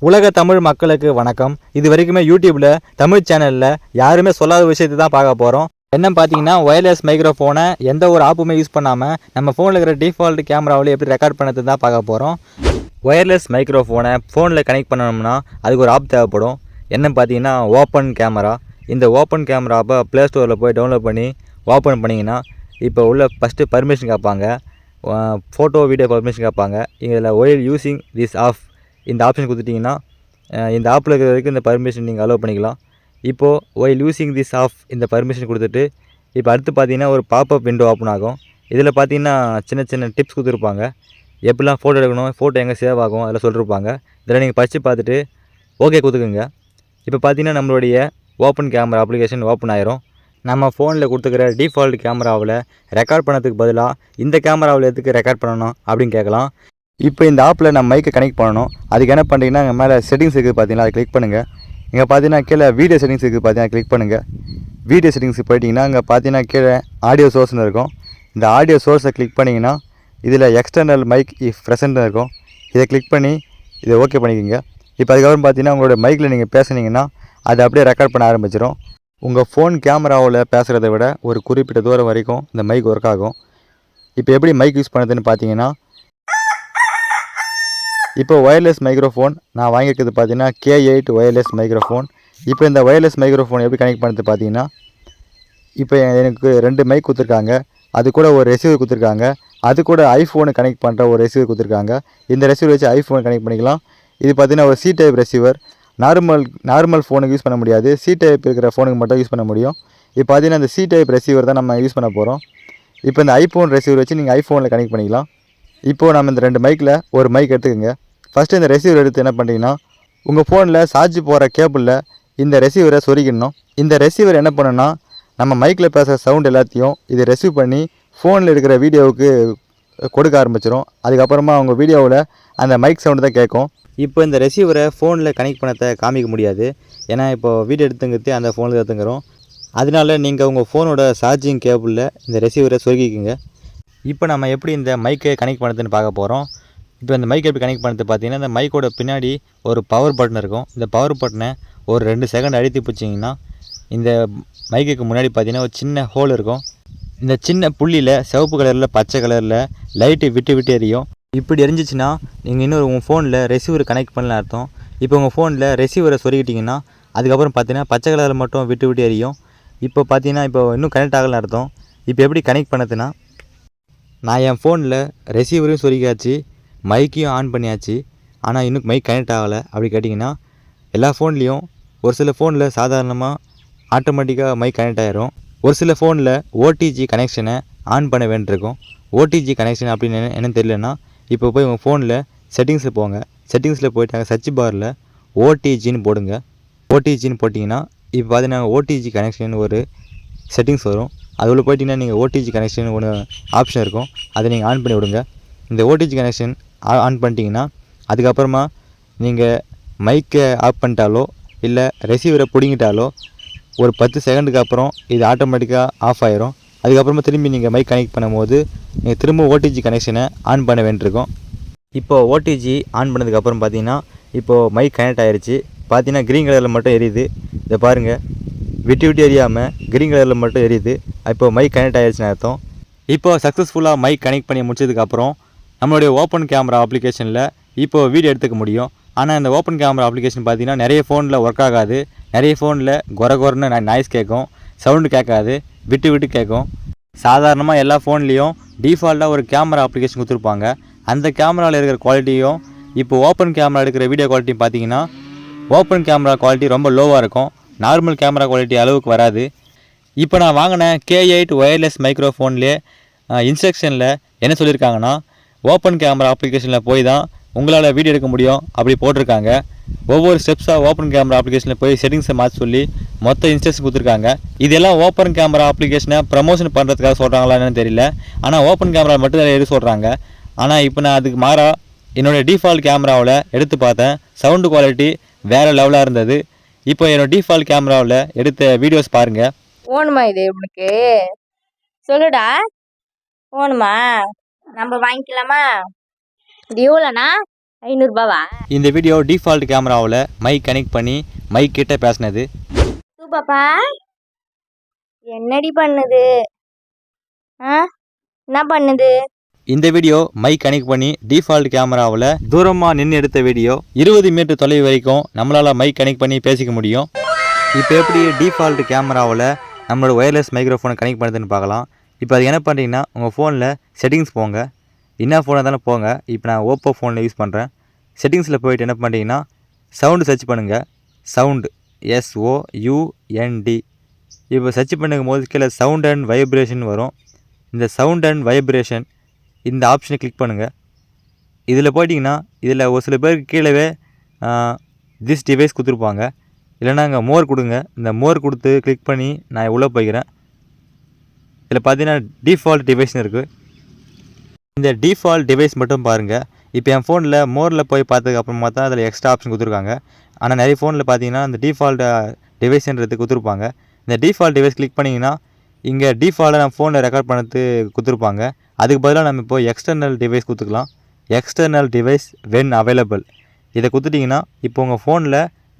உலக தமிழ் மக்களுக்கு வணக்கம். இது வரைக்குமே யூடியூப்ல தமிழ் சேனல்ல யாருமே சொல்லாத விஷயத்தை தான் பார்க்க போகிறோம். என்ன பார்த்தீங்கன்னா, ஒயர்லெஸ் மைக்ரோஃபோனை எந்த ஒரு ஆப்புமே யூஸ் பண்ணாமல் நம்ம ஃபோனில் இருக்கிற டிஃபால்ட் கேமராவில் எப்படி ரெக்கார்ட் பண்ணது தான் பார்க்க போகிறோம். ஒயர்லெஸ் மைக்ரோஃபோனை ஃபோனில் கனெக்ட் பண்ணணும்னா அதுக்கு ஒரு ஆப் தேவைப்படும். என்ன பார்த்தீங்கன்னா, ஓப்பன் கேமரா. இந்த ஓப்பன் கேமரா ஆப்பை ப்ளே ஸ்டோரில் போய் டவுன்லோட் பண்ணி ஓப்பன் பண்ணிங்கன்னா இப்போ உள்ள ஃபஸ்ட்டு பர்மிஷன் கேட்பாங்க, ஃபோட்டோ வீடியோ பர்மிஷன் கேட்பாங்க. இதில் ஒயில் யூஸிங் திஸ் ஆஃப் இந்த ஆப்ஷன் கொடுத்துட்டிங்கன்னா இந்த ஆப்பில் இருக்கிற வரைக்கும் இந்த பர்மிஷன் நீங்கள் அலோவ் பண்ணிக்கலாம். இப்போது ஒயில் யூஸிங் திஸ் ஆஃப் இந்த பர்மிஷன் கொடுத்துட்டு இப்போ அடுத்து பார்த்தீங்கன்னா ஒரு பாப்அப் விண்டோ ஓப்பன் ஆகும். இதில் பார்த்தீங்கன்னா சின்ன சின்ன டிப்ஸ் கொடுத்துருப்பாங்க. எப்படிலாம் ஃபோட்டோ எடுக்கணும், ஃபோட்டோ எங்கே சேவ் ஆகும் அதில் சொல்லியிருப்பாங்க. இதில் நீங்கள் படித்து பார்த்துட்டு ஓகே கொடுத்துக்குங்க. இப்போ பார்த்தீங்கன்னா நம்மளுடைய ஓப்பன் கேமரா அப்ளிகேஷன் ஓப்பன் ஆயிரும். நம்ம ஃபோனில் கொடுத்துக்கிற டிஃபால்ட் கேமராவில் ரெக்கார்ட் பண்ணதுக்கு பதிலாக இந்த கேமராவில் எதுக்கு ரெக்கார்ட் பண்ணணும் அப்படின்னு கேட்கலாம். இப்போ இந்த ஆப்பில் நம்ம மைக்கை கனெக்ட் பண்ணணும். அதுக்கு என்ன பண்ணுறீங்கன்னா, இங்கே மேலே செட்டிங்ஸ் இருக்குது பார்த்தீங்கன்னா, அதை கிளிக் பண்ணுங்கள். இங்கே பார்த்தீங்கன்னா கீழே வீடியோ செட்டிங்ஸ் இருக்குது பார்த்தீங்கன்னா, கிளிக் பண்ணுங்கள். வீடியோ செட்டிங்ஸுக்கு போயிட்டிங்கன்னா இங்கே பார்த்தீங்கன்னா கீழே ஆடியோ சோர்ஸ்னு இருக்கும். இந்த ஆடியோ சோர்ஸை கிளிக் பண்ணிங்கன்னா இதில் எக்ஸ்டர்னல் மைக் இஃப் ப்ரெசென்ட்னு இருக்கும். இதை கிளிக் பண்ணி இதை ஓகே பண்ணிக்கோங்க. இப்போ அதுக்கப்புறம் பார்த்தீங்கன்னா உங்களோட மைக்கில் நீங்கள் பேசுனீங்கன்னா அதை அப்படியே ரெக்கார்ட் பண்ண ஆரம்பிச்சிடும். உங்கள் ஃபோன் கேமராவில் பேசுகிறத விட ஒரு குறிப்பிட்ட தூரம் வரைக்கும் இந்த மைக் ஒர்க் ஆகும். இப்போ எப்படி மைக் யூஸ் பண்ணுறதுன்னு பார்த்தீங்கன்னா, இப்போ ஒயர்லெஸ் மைக்ரோஃபோன் நான் வாங்கியிருக்கிறது பார்த்தீங்கன்னா K8 ஒயர்லெஸ் மைக்ரோஃபோன். இப்போ இந்த ஒயர்லெஸ் மைக்ரோஃபோன் எப்படி கனெக்ட் பண்ணுறது பார்த்தீங்கன்னா, இப்போ எனக்கு 2 மைக் கொடுத்துருக்காங்க. அது கூட ஒரு ரெசீவர் கொடுத்துருக்காங்க. அது கூட ஐஃபோனு கனெக்ட் பண்ணுற ஒரு ரெசீவர் கொடுத்துருக்காங்க. இந்த ரெசீவர் வச்சு ஐஃபோன் கனெக்ட் பண்ணிக்கலாம். இது பார்த்தீங்கன்னா ஒரு C டைப் ரெசீவர். நார்மல் ஃபோனுக்கு யூஸ் பண்ண முடியாது. C டைப் இருக்கிற ஃபோனுக்கு மட்டும் யூஸ் பண்ண முடியும். இப்போ பார்த்தீங்கன்னா இந்த C டைப் ரெசீவர் தான் நம்ம யூஸ் பண்ண போகிறோம். இப்போ இந்த ஐஃபோன் ரெசீவர் வச்சு நீங்கள் ஐஃபோனில் கனெக்ட் பண்ணிக்கலாம். இப்போது நம்ம இந்த 2 மைக்கில் ஒரு மைக் எடுத்துக்கோங்க. ஃபஸ்ட்டு இந்த ரெசீவர் எடுத்து என்ன பண்ணுறீங்கன்னா, உங்கள் ஃபோனில் சார்ஜ் போகிற கேபிளில் இந்த ரெசீவரை சொருகிடணும். இந்த ரெசீவர் என்ன பண்ணுன்னா, நம்ம மைக்கில் பேசுகிற சவுண்ட் எல்லாத்தையும் இது ரெசீவ் பண்ணி ஃபோனில் இருக்கிற வீடியோவுக்கு கொடுக்க ஆரம்பிச்சிடும். அதுக்கப்புறமா அவங்க வீடியோவில் அந்த மைக் சவுண்டு தான் கேட்கும். இப்போ இந்த ரெசீவரை ஃபோனில் கனெக்ட் பண்ணதை காமிக்க முடியாது. ஏன்னா இப்போது வீடியோ எடுத்துங்கிறது அந்த ஃபோனில் எடுத்துங்கிறோம். அதனால நீங்கள் உங்கள் ஃபோனோட சார்ஜிங் கேபிளில் இந்த ரெசீவரை சொருகிக்குங்க. இப்போ நம்ம எப்படி இந்த மைக்கை கனெக்ட் பண்ணுறதுன்னு பார்க்க போகிறோம். இப்போ இந்த மைக்கை எப்படி கனெக்ட் பண்ணுறது பார்த்தீங்கன்னா, இந்த மைக்கோட பின்னாடி ஒரு பவர் பட்டன் இருக்கும். இந்த பவர் பட்டனை ஒரு 2 செகண்ட் அழுத்தி பிடிச்சிங்கன்னா இந்த மைக்குக்கு முன்னாடி பார்த்தீங்கன்னா ஒரு சின்ன ஹோல் இருக்கும். இந்த சின்ன புள்ளியில் சிவப்பு கலரில் பச்சை கலரில் லைட்டு விட்டு விட்டு எரியும். இப்படி எரிஞ்சிச்சின்னா நீங்கள் இன்னொரு உங்கள் ஃபோனில் ரெசீவர் கனெக்ட் பண்ணலாம் அர்த்தம். இப்போ உங்கள் ஃபோனில் ரெசீவரை சொருகிட்டிங்கன்னா அதுக்கப்புறம் பார்த்தீங்கன்னா பச்சை கலரில் மட்டும் விட்டு விட்டு எரியும். இப்போ பார்த்தீங்கன்னா இப்போ இன்னும் கனெக்ட் ஆகலாம் அர்த்தம். இப்போ எப்படி கனெக்ட் பண்ணதுன்னா, நான் என் ஃபோனில் ரெசீவரையும் சொருகியாச்சு, மைக்கையும் ஆன் பண்ணியாச்சு, ஆனால் இன்னும் மைக் கனெக்ட் ஆகலை அப்படி கேட்டிங்கன்னா, எல்லா ஃபோன்லேயும் ஒரு சில ஃபோனில் சாதாரணமாக ஆட்டோமேட்டிக்காக மைக் கனெக்ட் ஆகிரும். ஒரு சில ஃபோனில் OTG கனெக்ஷனை ஆன் பண்ண வேண்டியிருக்கும். OTG கனெக்ஷன் அப்படின்னு என்னன்னு தெரியலன்னா, இப்போ போய் உங்கள் ஃபோனில் செட்டிங்ஸில் போங்க. செட்டிங்ஸில் போய்ட்டாங்க சர்ச் பாரில் OTGன்னு போடுங்க. OTGன்னு போட்டிங்கன்னா இப்போ பார்த்தீங்கன்னா OTG கனெக்ஷன் ஒரு செட்டிங்ஸ் வரும். அதுக்குள்ளே போய்ட்டிங்கன்னா நீங்கள் OTG கனெக்ஷன் ஒன்று ஆப்ஷன் இருக்கும். அதை நீங்கள் ஆன் பண்ணி விடுங்க. இந்த OTG கனெக்ஷன் ஆன் பண்ணிட்டீங்கன்னா அதுக்கப்புறமா நீங்கள் மைக்கை ஆஃப் பண்ணிட்டாலோ இல்லை ரெசீவரை பிடிங்கிட்டாலோ ஒரு 10 செகண்டுக்கு அப்புறம் இது ஆட்டோமேட்டிக்காக ஆஃப் ஆயிரும். அதுக்கப்புறமா திரும்பி நீங்கள் மைக் கனெக்ட் பண்ணும்போது நீங்கள் திரும்ப OTG கனெக்ஷனை ஆன் பண்ண வேண்டியிருக்கும். இப்போது OTG ஆன் பண்ணதுக்கப்புறம் பார்த்தீங்கன்னா இப்போது மைக் கனெக்ட் ஆகிருச்சு. பார்த்தீங்கன்னா க்ரீன் கலரில் மட்டும் எரியுது. இதை பாருங்கள், விட்டு விட்டு எரியாமல் க்ரீன் கலரில் மட்டும் எரியுது. இப்போது மைக் கனெக்ட் ஆகிருச்சுன்னு அர்த்தம். இப்போ சக்ஸஸ்ஃபுல்லாக மைக் கனெக்ட் பண்ணி முடிச்சதுக்கப்புறம் நம்மளுடைய ஓப்பன் கேமரா அப்ளிகேஷனில் இப்போது வீடியோ எடுத்துக்க முடியும். ஆனால் இந்த ஓப்பன் கேமரா அப்ளிகேஷன் பார்த்தீங்கன்னா நிறைய ஃபோனில் ஒர்க் ஆகாது. நிறைய ஃபோனில் கொரன்னு நாய்ஸ் கேட்கும், சவுண்டு கேட்காது, விட்டு விட்டு கேட்கும். சாதாரணமாக எல்லா ஃபோன்லேயும் டிஃபால்ட்டாக ஒரு கேமரா அப்ளிகேஷன் கொடுத்துருப்பாங்க. அந்த கேமராவில் இருக்கிற குவாலிட்டியும் இப்போ ஓப்பன் கேமரா எடுக்கிற வீடியோ குவாலிட்டியும் பார்த்தீங்கன்னா, ஓப்பன் கேமரா குவாலிட்டி ரொம்ப லோவாக இருக்கும். நார்மல் கேமரா குவாலிட்டி அளவுக்கு வராது. இப்போ நான் வாங்கின K8 ஒயர்லெஸ் மைக்ரோஃபோன்லேயே இன்ஸ்ட்ரக்ஷனில் என்ன சொல்லியிருக்காங்கன்னா, ஓப்பன் கேமரா அப்ளிகேஷனில் போய் தான் உங்களால் வீடியோ எடுக்க முடியும் அப்படி போட்டிருக்காங்க. ஒவ்வொரு ஸ்டெப்ஸாக ஓப்பன் கேமரா அப்ளிகேஷனில் போய் செட்டிங்ஸை மாற்றி சொல்லி மொத்த இன்ஸ்ட்ரக்ஷன் கொடுத்துருக்காங்க. இதெல்லாம் ஓப்பன் கேமரா அப்ளிகேஷனை ப்ரமோஷன் பண்ணுறதுக்காக சொல்கிறாங்களா என்னன்னு தெரியல. ஆனால் ஓப்பன் கேமரா மட்டும் தான் எடுத்து சொல்கிறாங்க. ஆனால் இப்போ நான் அதுக்கு மாறாக என்னோடய டிஃபால்ட் கேமராவில் எடுத்து பார்த்தேன். சவுண்டு குவாலிட்டி வேறு லெவலாக இருந்தது. இப்போ என்னோடய டிஃபால்ட் கேமராவில் எடுத்த வீடியோஸ் பாருங்கள். ஓணுமா இது உனக்கு? சொல்லுடா, ஓணுமா? நம்ம வாங்கிக்கலாமா? இது எவ்வளோண்ணா? 500 இந்த வீடியோ டிஃபால்ட் கேமராவில் மைக் கனெக்ட் பண்ணி மைக் கிட்ட பேசினது. பாப்பா என்னடி பண்ணுது? என்ன பண்ணுது? இந்த வீடியோ மைக் கனெக்ட் பண்ணி டிஃபால்ட் கேமராவில் தூரமாக நின்று எடுத்த வீடியோ. 20 மீட்டர் தொலைவு வரைக்கும் நம்மளால் மைக் கனெக்ட் பண்ணி பேசிக்க முடியும். இப்போ எப்படி டிஃபால்ட் கேமராவில் நம்மளோட ஒயர்லெஸ் மைக்ரோஃபோனை கனெக்ட் பண்ணுறதுன்னு பார்க்கலாம். இப்போ அது என்ன பண்ணுறீங்கன்னா உங்கள் ஃபோனில் செட்டிங்ஸ் போங்க. என்ன ஃபோனாக தானே போங்க. இப்போ நான் ஓப்போ ஃபோனில் யூஸ் பண்ணுறேன். செட்டிங்ஸில் போயிட்டு என்ன பண்ணுறீங்கன்னா சவுண்டு சர்ச் பண்ணுங்கள். Sound SOUND. இப்போ சர்ச் பண்ணும் போது கீழே சவுண்ட் அண்ட் வைப்ரேஷன் வரும். இந்த சவுண்ட் அண்ட் வைப்ரேஷன் இந்த ஆப்ஷனை கிளிக் பண்ணுங்கள். இதில் போயிட்டிங்கன்னா இதில் ஒரு சில பேருக்கு கீழே திஸ் டிவைஸ் கொடுத்துருப்பாங்க. இல்லைனா இங்கே மோர் கொடுங்க. இந்த மோர் கொடுத்து கிளிக் பண்ணி நான் உள்ளே போய்க்கிறேன். இதில் பார்த்தீங்கன்னா டிஃபால்ட் டிவைஸ்னு இருக்குது. இந்த டிஃபால்ட் டிவைஸ் மட்டும் பாருங்கள். இப்போ என் ஃபோனில் மோரில் போய் பார்த்ததுக்கப்புறமா தான் அதில் எக்ஸ்ட்ரா ஆப்ஷன் கொடுத்துருக்காங்க. ஆனால் நிறைய ஃபோனில் பார்த்தீங்கன்னா இந்த டிஃபால்ட் டிவைஸ்ன்றது கொடுத்துருப்பாங்க. இந்த டிஃபால்ட் டிவைஸ் கிளிக் பண்ணிங்கன்னா இங்கே டிஃபால்ட்டாக நம்ம ஃபோனில் ரெக்கார்ட் பண்ணது கொடுத்துருப்பாங்க. அதுக்கு பதிலாக நம்ம இப்போ எக்ஸ்டர்னல் டிவைஸ் கொடுத்துக்கலாம். எக்ஸ்டர்னல் டிவைஸ் வென் அவைலபிள் இதை கொடுத்துட்டிங்கன்னா இப்போ உங்கள் ஃபோனில்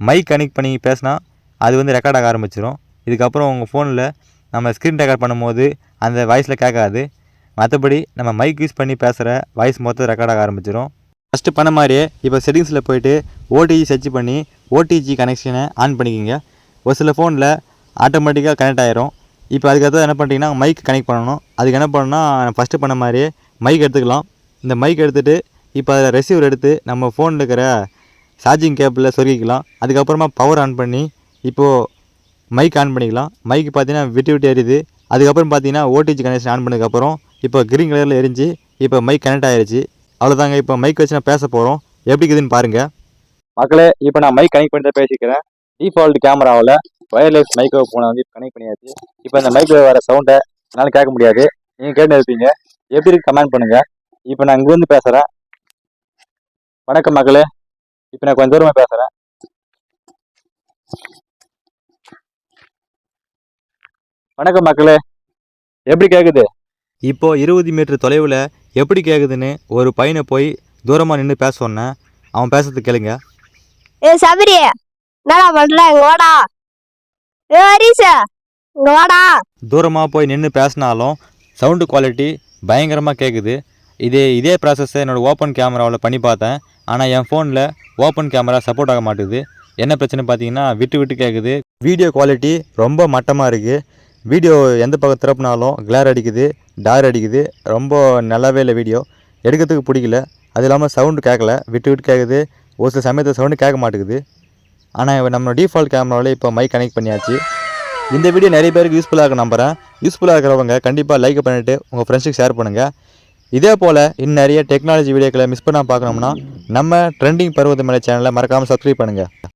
மைக் கனெக்ட் பண்ணி பேசினா அது வந்து ரெக்கார்ட் ஆக ஆரம்பிச்சிடும். இதுக்கப்புறம் உங்கள் ஃபோனில் நம்ம ஸ்க்ரீன் ரெக்கார்ட் பண்ணும்போது அந்த வாய்ஸில் கேட்காது. மற்றபடி நம்ம மைக் யூஸ் பண்ணி பேசுகிற வாய்ஸ் மொத்தம் ரெக்கார்ட் ஆக ஆரம்பிச்சிடும். ஃபஸ்ட்டு பண்ண மாதிரியே இப்போ செட்டிங்ஸில் போய்ட்டு ஓடிஜி சர்ச் பண்ணி ஓடிஜி கனெக்ஷனை ஆன் பண்ணிக்கிங்க. ஒரு சில ஃபோனில் ஆட்டோமேட்டிக்காக கனெக்ட் ஆகிரும். இப்போ அதுக்கடுத்து என்ன பண்ணுறீங்கன்னா மைக் கனெக்ட் பண்ணணும். அதுக்கு என்ன பண்ணணும்னா ஃபஸ்ட்டு பண்ண மாதிரியே மைக் எடுத்துக்கலாம். இந்த மைக் எடுத்துகிட்டு இப்போ அதில் ரெசீவர் எடுத்து நம்ம ஃபோனில் இருக்கிற சார்ஜிங் கேபிளில் சொருகிக்கலாம். அதுக்கப்புறமா பவர் ஆன் பண்ணி இப்போது மைக் ஆன் பண்ணிக்கலாம். மைக் பார்த்தீங்கன்னா விட்டு விட்டு எரியுது. அதுக்கப்புறம் பார்த்தீங்கன்னா ஓடிஜி கனெக்ஷன் ஆன் பண்ணதுக்கப்புறம் இப்போ க்ரீன் கலரில் எரிஞ்சு இப்போ மைக் கனெக்ட் ஆகிருச்சு. அவ்வளோதாங்க. இப்போ மைக் வச்சு நான் பேச போகிறோம். எப்படி இருக்குதுன்னு பாருங்கள் மக்களே. இப்போ நான் மைக் கனெக்ட் பண்ணி தான் பேசிக்கிறேன். டிஃபால்ட் கேமராவில் வயர்லெஸ் மைக்ரோஃபோனை வந்து கனெக்ட் பண்ணியாச்சு. இப்போ இந்த மைக்கில் வர சவுண்டை என்னால் கேட்க முடியாது. நீங்கள் கேட்டு இருப்பீங்க. எப்படி இருக்கு கமெண்ட் பண்ணுங்கள். இப்போ நான் இங்கேருந்து பேசுகிறேன். வணக்கம் மக்களே. இப்போ நான் கொஞ்சம் தூரமாக பேசுகிறேன். வணக்கம் மக்களே. எப்படி கேட்குது? இப்போது 20 மீட்டர் தொலைவில் எப்படி கேட்குதுன்னு ஒரு பையனை போய் தூரமாக நின்று பேச சொன்னேன். அவன் பேசுறது கேளுங்க. சபரி என்னடா பண்ற? இங்க வாடா. ஹரிஷா இங்க வாடா. தூரமாக போய் நின்று பேசினாலும் சவுண்டு குவாலிட்டி பயங்கரமாக கேட்குது. இதே ப்ராசஸை என்னோடய ஓப்பன் கேமராவில் பண்ணி பார்த்தேன். ஆனால் என் ஃபோனில் ஓப்பன் கேமரா சப்போர்ட் ஆக மாட்டேங்குது. என்ன பிரச்சனை பார்த்தீங்கன்னா விட்டு விட்டு கேட்குது. வீடியோ குவாலிட்டி ரொம்ப மட்டமாக இருக்குது. வீடியோ எந்த பக்கம் திறப்புனாலும் கிளார் அடிக்குது, டார் அடிக்குது. ரொம்ப நல்லாவே இல்லை. வீடியோ எடுக்கிறதுக்கு பிடிக்கல. அது இல்லாமல் சவுண்டு கேட்கல, விட்டு விட்டு கேட்குது. ஒரு சில சமயத்தில் சவுண்டு கேட்க மாட்டேங்குது. ஆனால் நம்ம டிஃபால்ட் கேமராவில் இப்போ மைக் கனெக்ட் பண்ணியாச்சு. இந்த வீடியோ நிறைய பேருக்கு யூஸ்ஃபுல்லாக இருக்க நம்புகிறேன். யூஸ்ஃபுல்லாக இருக்கிறவங்க கண்டிப்பாக லைக் பண்ணிவிட்டு உங்கள் ஃப்ரெண்ட்ஸுக்கு ஷேர் பண்ணுங்கள். இதே போல் இன்னும் நிறைய டெக்னாலஜி வீடியோக்களை மிஸ் பண்ணால் பார்க்கணும்னா நம்ம ட்ரெண்டிங் பருவதமலை சேனலை மறக்காமல் சப்ஸ்கிரைப் பண்ணுங்கள்.